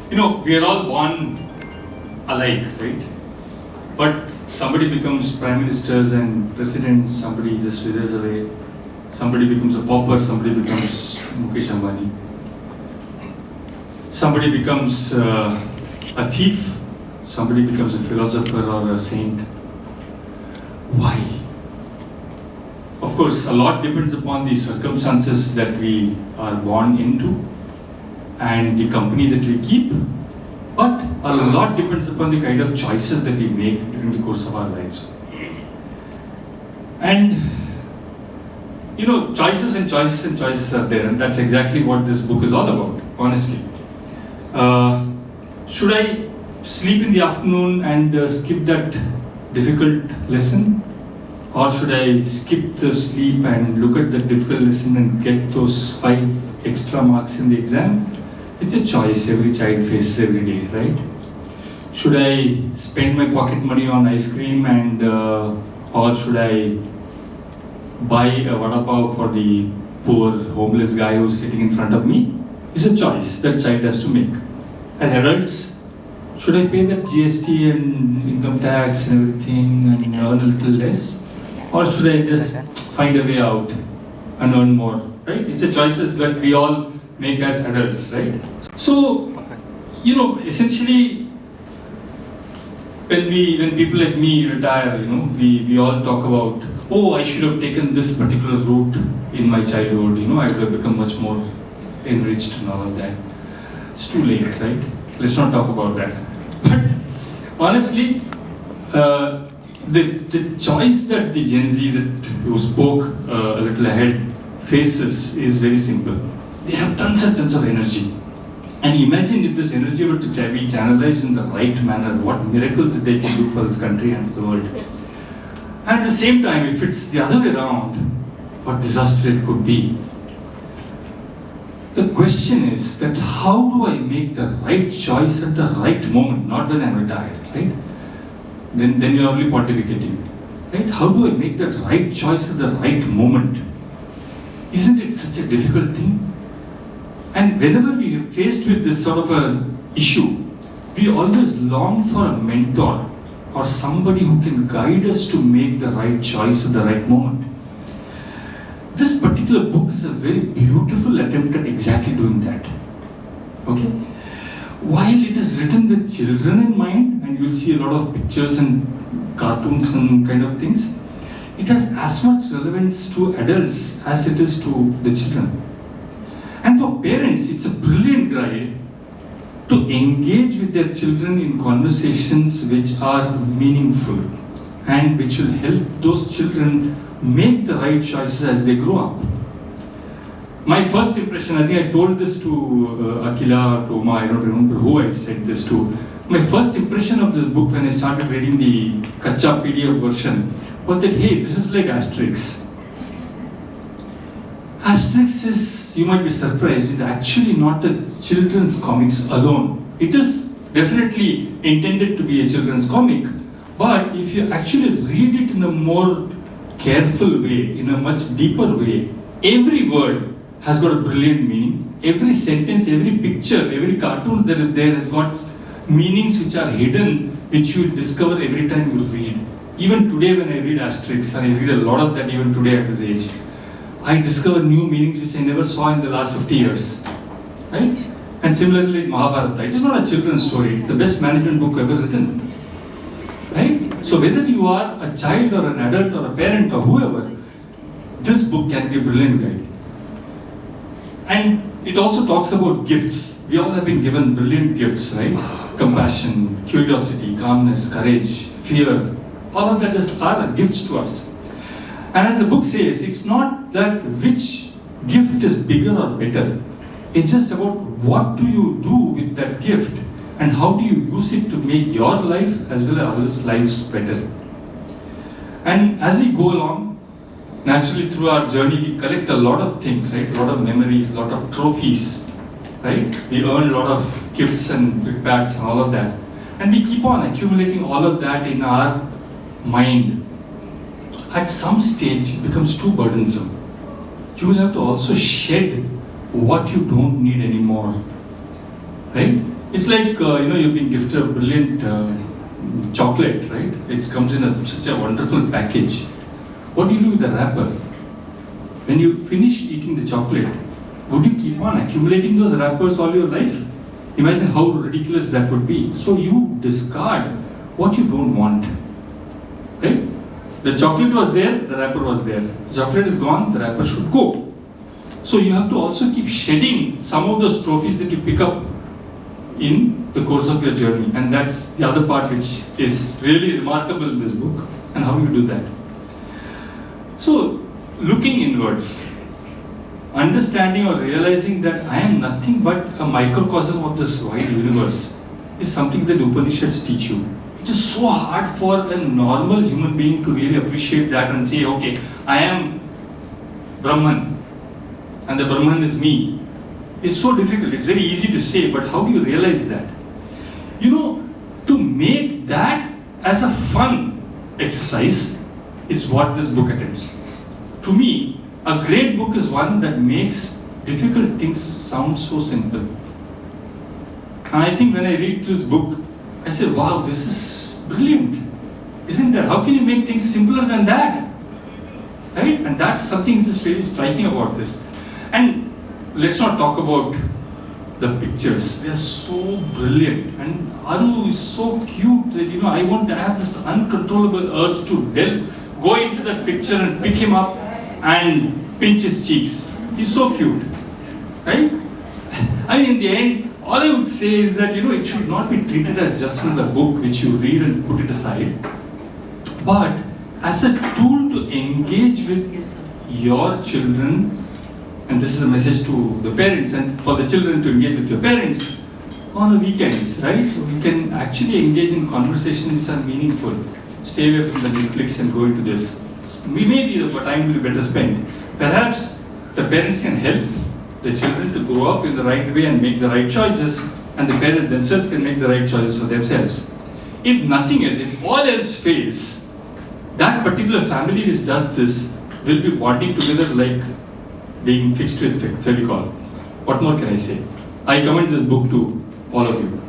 we are all born alike, right? But somebody becomes prime ministers and presidents, somebody just withers away. Somebody becomes a pauper, somebody becomes Mukesh Ambani. Somebody becomes a thief, somebody becomes a philosopher or a saint. Why? Of course, a lot depends upon the circumstances that we are born into and the company that we keep, but a lot depends upon the kind of choices that we make during the course of our lives. And choices and choices and choices are there, and that's exactly what this book is all about, honestly. Should I sleep in the afternoon and skip that difficult lesson? Or should I skip the sleep and look at the difficult lesson and get those 5 extra marks in the exam? It's a choice every child faces every day, right? Should I spend my pocket money on ice cream or should I buy a vada pav for the poor homeless guy who's sitting in front of me? It's a choice that child has to make. As adults, should I pay that GST and income tax and everything and earn a little less? Or should I just find a way out and earn more, right? It's the choices that we all make as adults, right? So, essentially, when people like me retire, we all talk about, I should have taken this particular route in my childhood, I would have become much more enriched and all of that. It's too late, right? Let's not talk about that. But honestly, the choice that the Gen Z who spoke a little ahead faces is very simple. They have tons and tons of energy. And imagine if this energy were to be channelized in the right manner, what miracles they can do for this country and for the world. And at the same time, if it's the other way around, what disaster it could be. The question is that how do I make the right choice at the right moment, not when I'm retired, right? Then you're only pontificating, right? How do I make that right choice at the right moment? Isn't it such a difficult thing? And whenever we are faced with this sort of an issue, we always long for a mentor or somebody who can guide us to make the right choice at the right moment. This particular book is a very beautiful attempt at exactly doing that. Okay? While it is written with children in mind, and you'll see a lot of pictures and cartoons and kind of things, it has as much relevance to adults as it is to the children. And for parents, it's a brilliant guide to engage with their children in conversations which are meaningful and which will help those children make the right choices as they grow up. My first impression, I think I told this to Akila or to Uma, I don't remember who I said this to. My first impression of this book when I started reading the Kacha PDF version was that, hey, this is like Asterix. Asterix is, you might be surprised, is actually not a children's comics alone. It is definitely intended to be a children's comic, but if you actually read it in a more careful way, in a much deeper way, every word has got a brilliant meaning. Every sentence, every picture, every cartoon that is there has got meanings which are hidden, which you will discover every time you read. Even today when I read Asterix, and I read a lot of that even today at this age, I discover new meanings which I never saw in the last 50 years. Right? And similarly Mahabharata, it is not a children's story, it's the best management book ever written. Right? So whether you are a child or an adult or a parent or whoever, this book can be a brilliant guide. And it also talks about gifts. We all have been given brilliant gifts, right? Compassion, curiosity, calmness, courage, fear. All of that are gifts to us. And as the book says, it's not that which gift is bigger or better. It's just about what do you do with that gift and how do you use it to make your life as well as others' lives better. And as we go along, naturally through our journey, we collect a lot of things, right? A lot of memories, a lot of trophies, right? We earn a lot of gifts and brickbats and all of that. And we keep on accumulating all of that in our mind. At some stage, it becomes too burdensome. You will have to also shed what you don't need anymore, right? It's like, you've been gifted a brilliant chocolate, right? It comes in such a wonderful package. What do you do with the wrapper? When you finish eating the chocolate, would you keep on accumulating those wrappers all your life? Imagine how ridiculous that would be. So you discard what you don't want, right? The chocolate was there, the wrapper was there. The chocolate is gone, the wrapper should go. So you have to also keep shedding some of those trophies that you pick up in the course of your journey. And that's the other part which is really remarkable in this book, and how you do that. So, looking inwards, understanding or realizing that I am nothing but a microcosm of this wide universe is something that Upanishads teach you. It is so hard for a normal human being to really appreciate that and say, okay, I am Brahman and the Brahman is me. It's so difficult. It's very easy to say, but how do you realize that? To make that as a fun exercise is what this book attempts. To me, a great book is one that makes difficult things sound so simple. And I think when I read this book, I say, wow, this is brilliant. Isn't that? How can you make things simpler than that? Right? And that's something that is really striking about this. And let's not talk about the pictures. They are so brilliant. And Aru is so cute that, I want to have this uncontrollable urge to go into that picture and pick him up and pinch his cheeks. He's so cute. Right? I mean, in the end, all I would say is that, it should not be treated as just another book which you read and put it aside, but as a tool to engage with your children. And this is a message to the parents and for the children to engage with your parents on the weekends, right? You can actually engage in conversations which are meaningful. Stay away from the Netflix and go into this. We may be the time will be better spent. Perhaps the parents can help the children to grow up in the right way and make the right choices, and the parents themselves can make the right choices for themselves. If nothing else, if all else fails, that particular family which does this will be bonding together like being fixed with Fevicol. What more can I say? I commend this book to all of you.